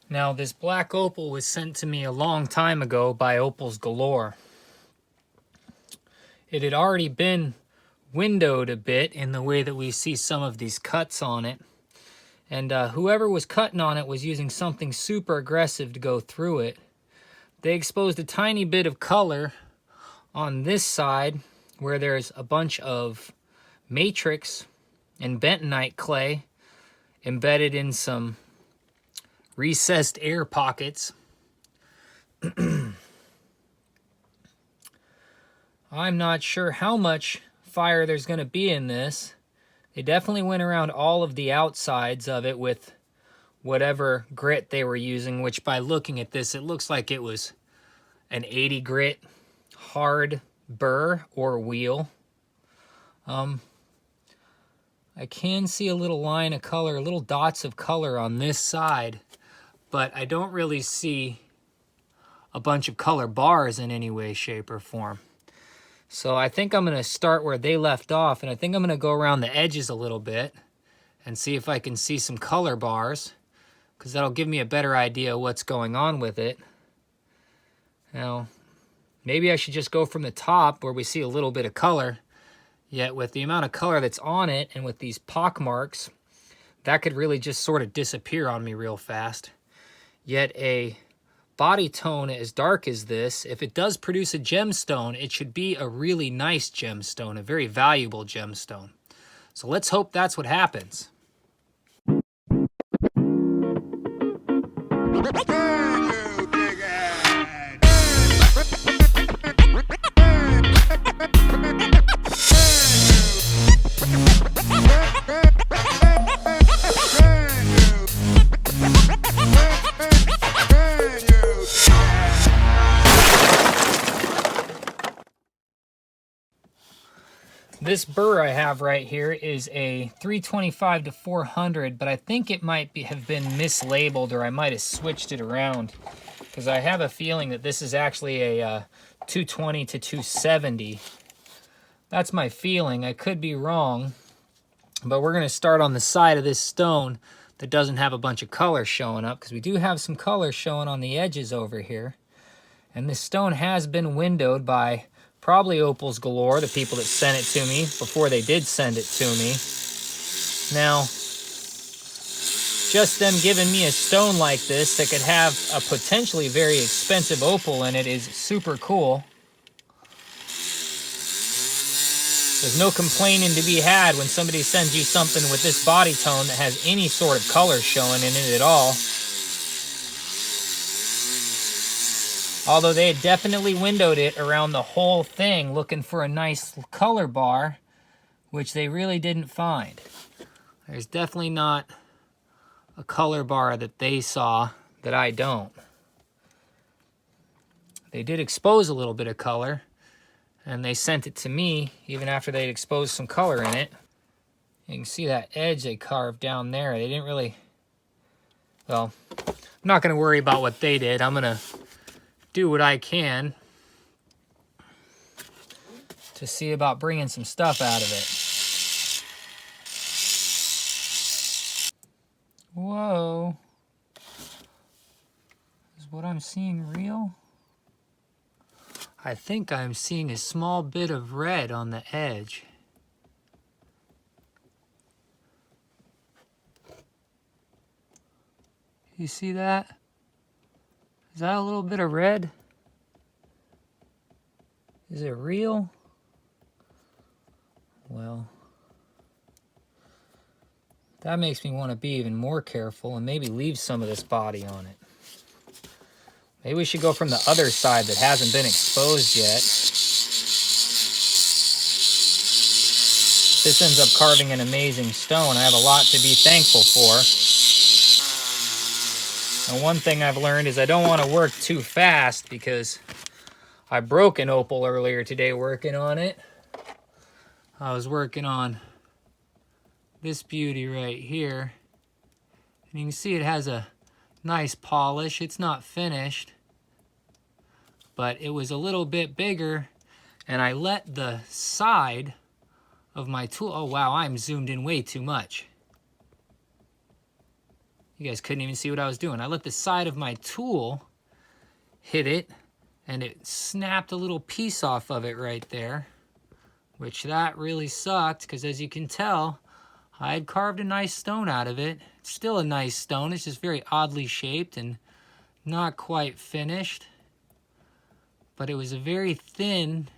Now, this black opal was sent to me a long time ago by Opals Galore. It had already been windowed a bit in the way that we see some of these cuts on it. And whoever was cutting on it was using something super aggressive to go through it. They exposed a tiny bit of color on this side where there's a bunch of matrix and bentonite clay embedded in some recessed air pockets. I'm not sure how much fire there's going to be in this. They definitely went around all of the outsides of it with whatever grit they were using, which by looking at this, it looks like it was an 80 grit hard burr or wheel. I can see a little line of color, little dots of color on this side, but I don't really see a bunch of color bars in any way, shape, or form. So I think I'm going to start where they left off, and I think I'm going to go around the edges a little bit and see if I can see some color bars, because that'll give me a better idea of what's going on with it. Now, maybe I should just go from the top where we see a little bit of color, yet with the amount of color that's on it and with these pock marks, that could really just sort of disappear on me real fast. Yet a body tone as dark as this, if it does produce a gemstone, it should be a really nice gemstone, a very valuable gemstone. So let's hope that's what happens. This burr I have right here is a 325 to 400, but I think it might have been mislabeled, or I might have switched it around, because I have a feeling that this is actually a 220 to 270. That's my feeling. I could be wrong, but we're going to start on the side of this stone that doesn't have a bunch of color showing up, because we do have some color showing on the edges over here. And this stone has been windowed by probably Opals Galore, the people that sent it to me before they did send it to me. Now, just them giving me a stone like this that could have a potentially very expensive opal in it is super cool. There's no complaining to be had when somebody sends you something with this body tone that has any sort of color showing in it at all. Although they had definitely windowed it around the whole thing looking for a nice color bar, which they really didn't find. There's definitely not a color bar that they saw that I don't. They did expose a little bit of color, and they sent it to me even after they'd exposed some color in it. You can see that edge they carved down there. They didn't really... Well, I'm not going to worry about what they did. I'm going to do what I can to see about bringing some stuff out of it. Whoa. Is what I'm seeing real? I think I'm seeing a small bit of red on the edge. You see that? Is that a little bit of red? Is it real? Well, that makes me want to be even more careful and maybe leave some of this body on it. Maybe we should go from the other side that hasn't been exposed yet. If this ends up carving an amazing stone, I have a lot to be thankful for. And one thing I've learned is I don't want to work too fast, because I broke an opal earlier today working on it. I was working on this beauty right here. And you can see it has a nice polish. It's not finished, but it was a little bit bigger, and I let the side of my tool... Oh wow, I'm zoomed in way too much. You guys couldn't even see what I was doing. I let the side of my tool hit it, and it snapped a little piece off of it right there, which that really sucked, because as you can tell, I had carved a nice stone out of it. It's still a nice stone. It's just very oddly shaped and not quite finished. But it was a very thin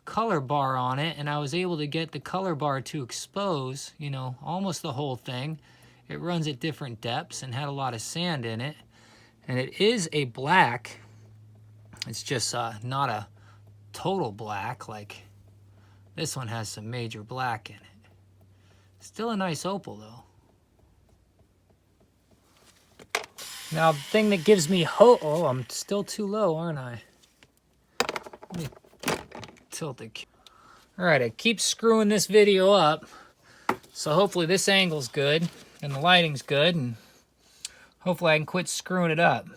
color bar on it, and I was able to get the color bar to expose, you know, almost the whole thing. It runs at different depths and had a lot of sand in it. And it is a black. It's just not a total black, like this one has some major black in it. Still a nice opal though. Now the thing that gives me hope, oh, I'm still too low, aren't I? Let me tilt the camera. All right, I keep screwing this video up, so hopefully this angle's good and the lighting's good, and hopefully I can quit screwing it up.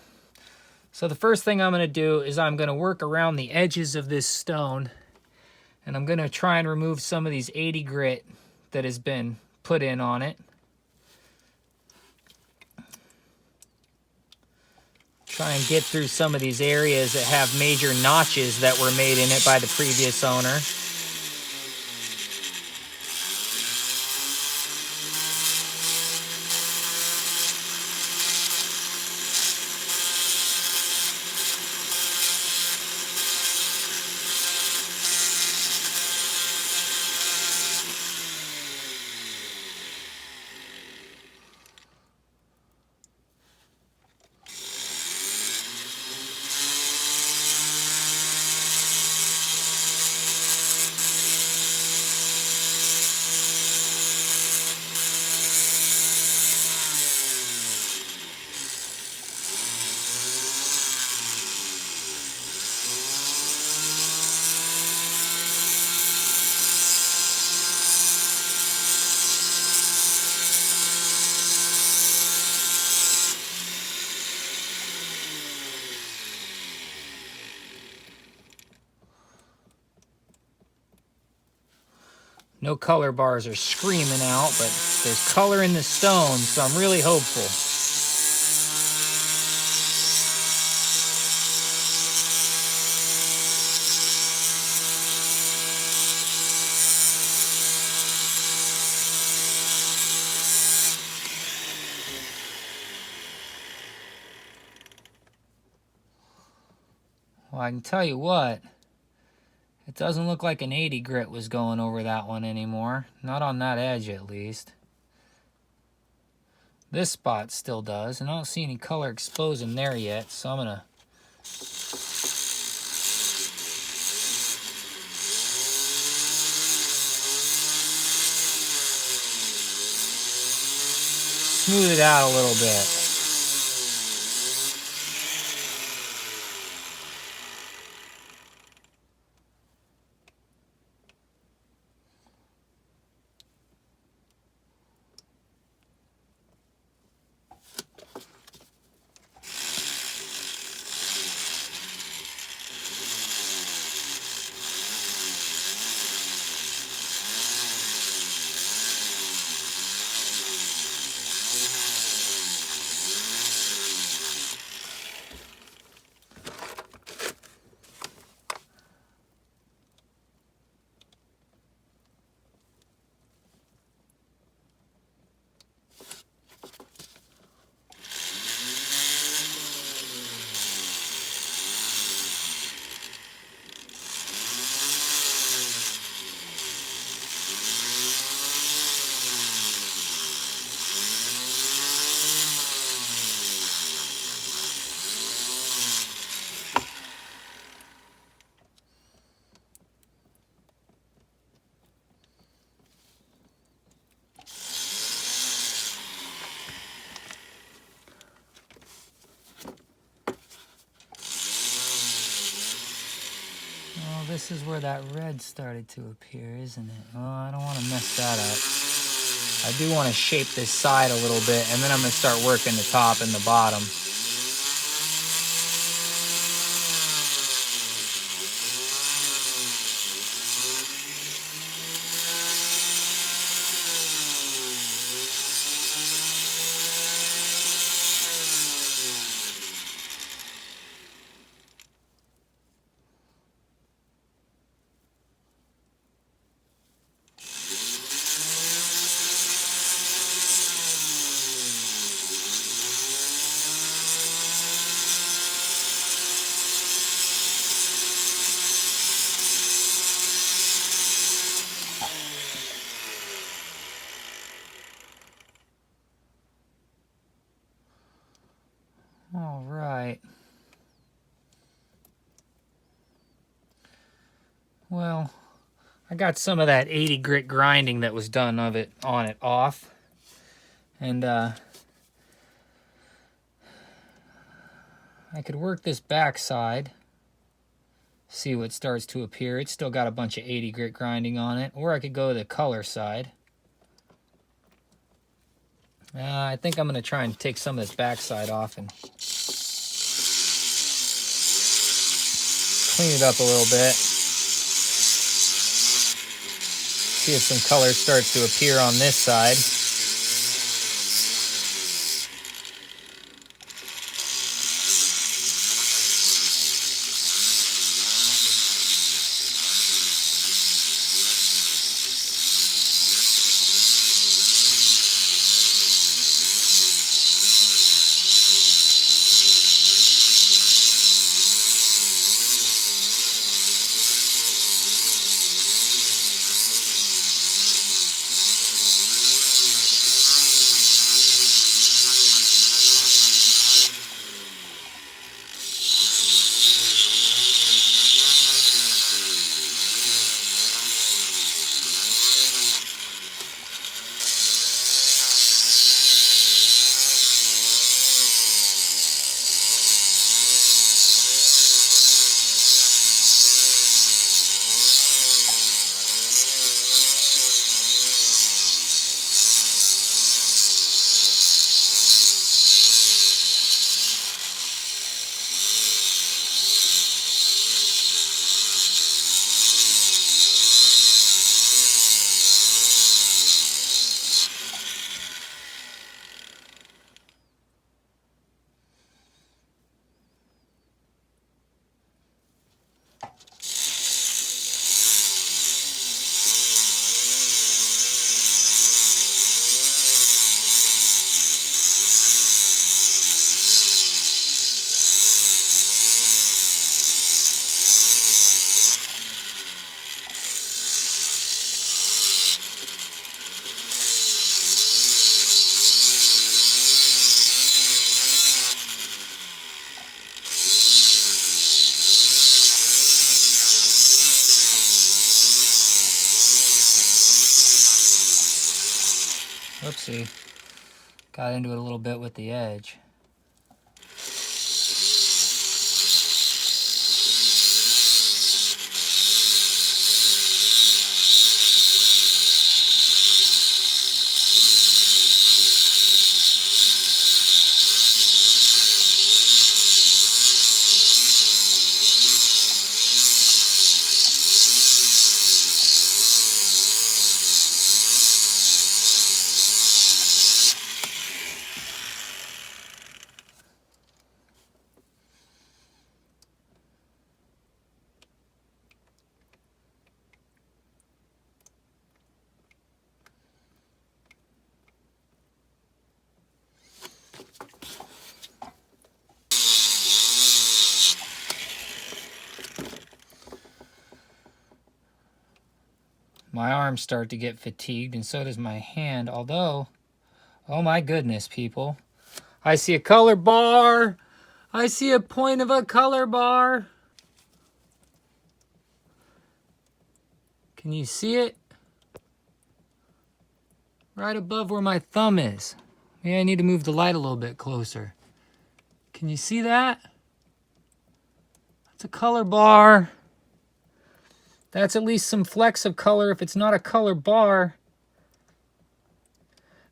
So the first thing I'm going to do is I'm going to work around the edges of this stone, and I'm going to try and remove some of these 80 grit that has been put in on it. Try and get through some of these areas that have major notches that were made in it by the previous owner. No color bars are screaming out, but there's color in the stone, so I'm really hopeful. Well, I can tell you what, it doesn't look like an 80 grit was going over that one anymore. Not on that edge, at least. This spot still does, and I don't see any color exposing there yet, so I'm gonna smooth it out a little bit. Oh, this is where that red started to appear, isn't it? Oh, I don't want to mess that up. I do want to shape this side a little bit, and then I'm going to start working the top and the bottom. All right. Well, I got some of that 80 grit grinding that was done on it off. And I could work this back side, see what starts to appear. It's still got a bunch of 80 grit grinding on it. Or I could go to the color side. I think I'm going to try and take some of this back side off and clean it up a little bit. See if some color starts to appear on this side. Whoopsie. Got into it a little bit with the edge. My arms start to get fatigued, and so does my hand, although, oh my goodness, people. I see a color bar. I see a point of a color bar. Can you see it? Right above where my thumb is. Maybe I need to move the light a little bit closer. Can you see that? That's a color bar. That's at least some flecks of color. If it's not a color bar,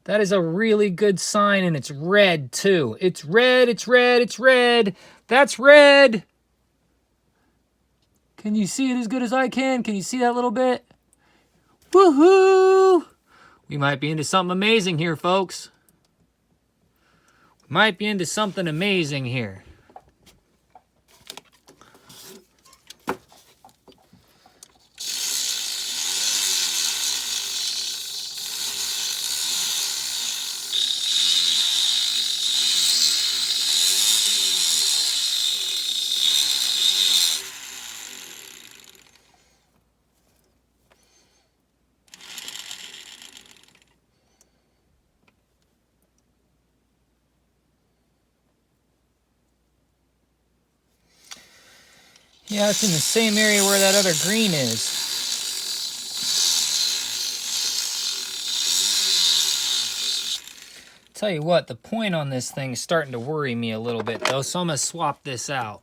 that is a really good sign, and it's red too. It's red, it's red, it's red. That's red. Can you see it as good as I can? Can you see that little bit? Woohoo! We might be into something amazing here, folks. We might be into something amazing here. Yeah, it's in the same area where that other green is. Tell you what, the point on this thing is starting to worry me a little bit though, so I'm gonna swap this out.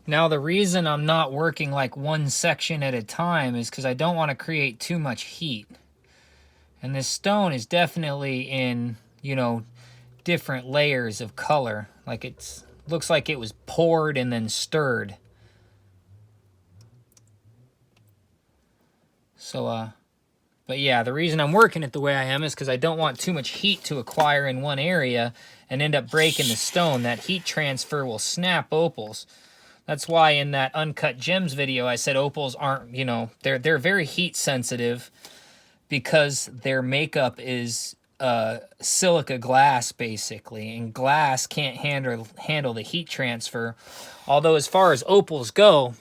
Now the reason I'm not working like one section at a time is because I don't want to create too much heat. And this stone is definitely in, you know, different layers of color. Like it's looks like it was poured and then stirred. So, but yeah, the reason I'm working it the way I am is because I don't want too much heat to acquire in one area and end up breaking the stone. That heat transfer will snap opals. That's why in that Uncut Gems video, I said opals aren't, you know, they're very heat sensitive because their makeup is silica glass, basically. And glass can't handle the heat transfer. Although as far as opals go,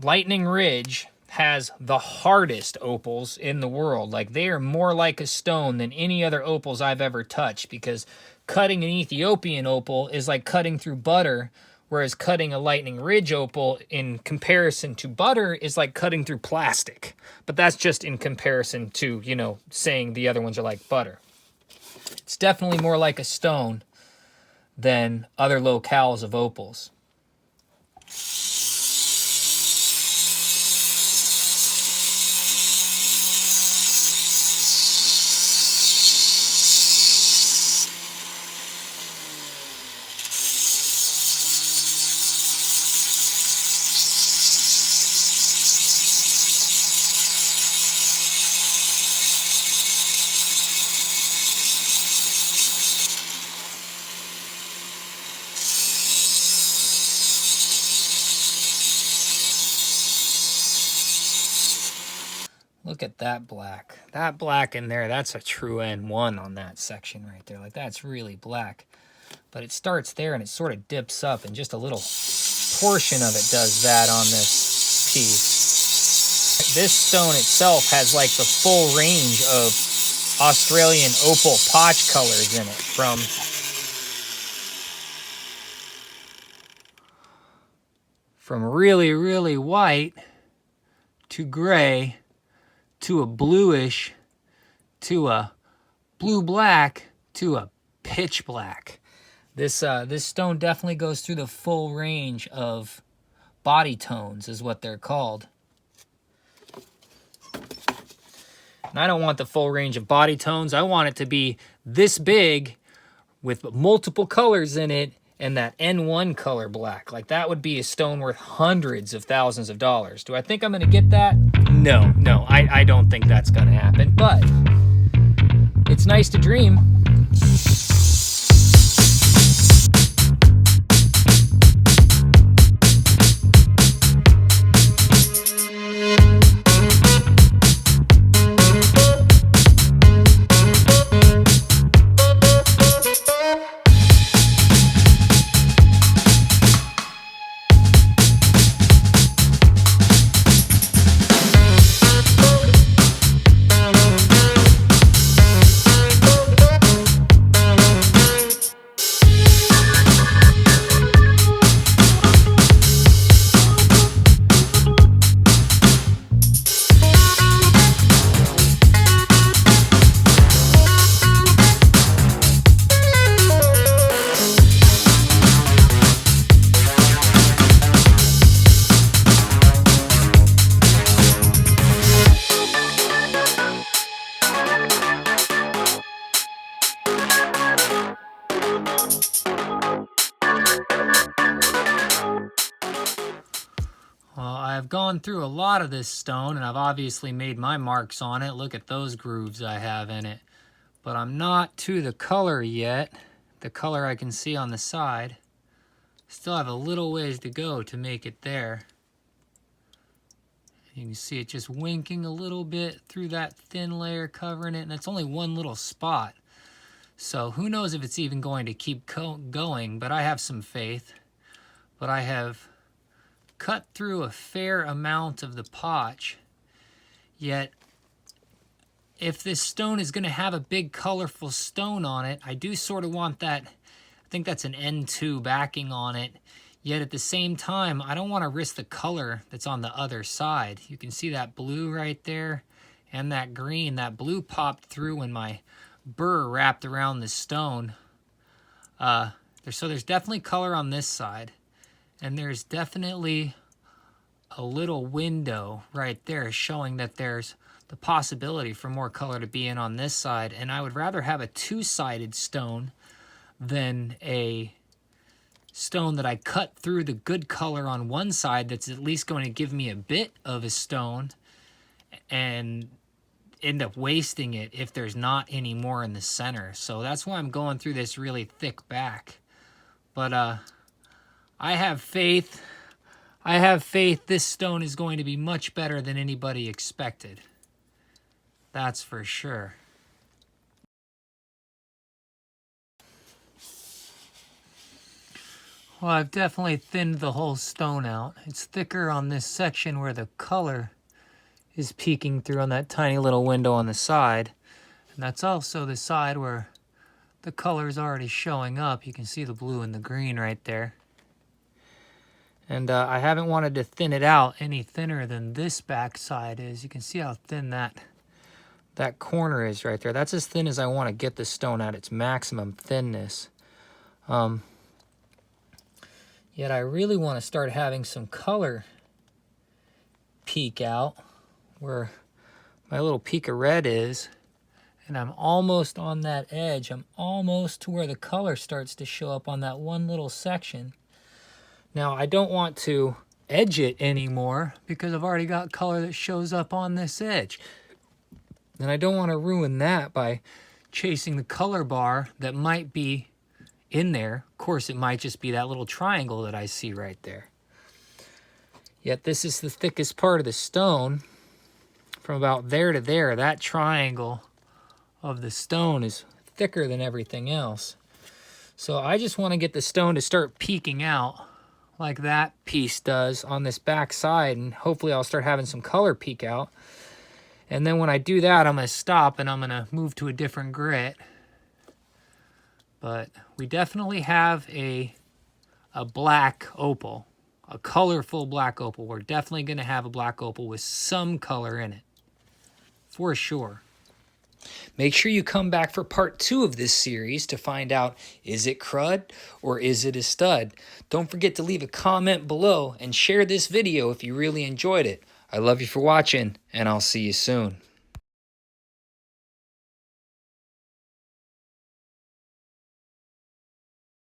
Lightning Ridge has the hardest opals in the world. Like, they are more like a stone than any other opals I've ever touched, because cutting an Ethiopian opal is like cutting through butter, whereas cutting a Lightning Ridge opal in comparison to butter is like cutting through plastic. But that's just in comparison to, you know, saying the other ones are like butter. It's definitely more like a stone than other locales of opals. Look at that black. That black in there, that's a true N1 on that section right there. Like, that's really black. But it starts there and it sort of dips up, and just a little portion of it does that on this piece. This stone itself has like the full range of Australian opal potch colors in it, from really, really white to gray to a bluish to a blue-black to a pitch black. This stone definitely goes through the full range of body tones, is what they're called. And I don't want the full range of body tones. I want it to be this big with multiple colors in it and that N1 color black. Like, that would be a stone worth hundreds of thousands of dollars. Do I think I'm going to get that? No, I don't think that's going to happen. But it's nice to dream. I've gone through a lot of this stone, and I've obviously made my marks on it. Look at those grooves I have in it. But I'm not to the color yet, the color I can see on the side. Still have a little ways to go to make it there. You can see it just winking a little bit through that thin layer covering it, and it's only one little spot. So who knows if it's even going to keep going, but I have some faith. but I have cut through a fair amount of the potch. Yet, if this stone is going to have a big colorful stone on it, I do sort of want that, I think that's an N2 backing on it. Yet at the same time, I don't want to risk the color that's on the other side. You can see that blue right there and that green. That blue popped through when my burr wrapped around the stone. So there's definitely color on this side. And there's definitely a little window right there showing that there's the possibility for more color to be in on this side. And I would rather have a two-sided stone than a stone that I cut through the good color on one side that's at least going to give me a bit of a stone and end up wasting it if there's not any more in the center. So that's why I'm going through this really thick back. But I have faith. I have faith this stone is going to be much better than anybody expected. That's for sure. Well, I've definitely thinned the whole stone out. It's thicker on this section where the color is peeking through on that tiny little window on the side. And that's also the side where the color is already showing up. You can see the blue and the green right there. And I haven't wanted to thin it out any thinner than this back side is. You can see how thin that corner is right there. That's as thin as I want to get the stone at its maximum thinness. Yet I really want to start having some color peek out where my little peak of red is. And I'm almost on that edge. I'm almost to where the color starts to show up on that one little section. Now, I don't want to edge it anymore because I've already got color that shows up on this edge. And I don't want to ruin that by chasing the color bar that might be in there. Of course, it might just be that little triangle that I see right there. Yet this is the thickest part of the stone. From about there to there, that triangle of the stone is thicker than everything else. So I just want to get the stone to start peeking out like that piece does on this back side, and hopefully I'll start having some color peek out. And then when I do that, I'm going to stop and I'm going to move to a different grit. But we definitely have a black opal, a colorful black opal. We're definitely going to have a black opal with some color in it, for sure. Make sure you come back for part 2 of this series to find out, is it crud or is it a stud? Don't forget to leave a comment below and share this video if you really enjoyed it. I love you for watching, and I'll see you soon.